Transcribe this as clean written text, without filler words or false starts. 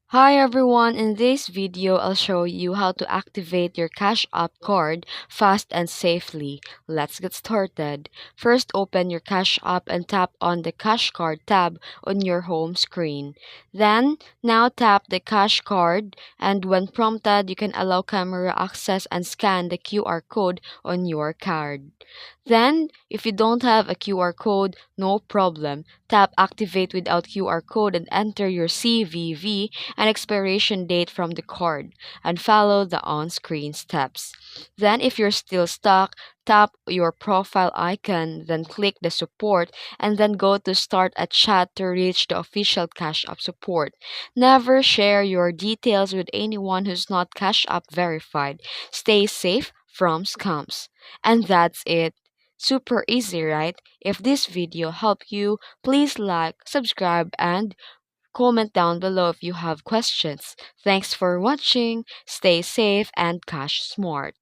Hi everyone, in this video I'll show you how to activate your Cash App card fast and safely. Let's get started. First open your Cash App and tap on the Cash Card tab on your home screen. Then, now tap the Cash Card and when prompted you can allow camera access and scan the QR code on your card. Then, if you don't have a QR code, no problem. Tap Activate without QR code and enter your CVV and expiration date from the card and follow the on-screen steps. Then if you're still stuck, tap your profile icon, then click the support and then go to start a chat to reach the official Cash App support. Never share your details with anyone who's not Cash App verified. Stay safe from scams. And that's it. Super easy, right? If this video helped you, please like, subscribe, and comment down below if you have questions. Thanks for watching. Stay safe and cash smart.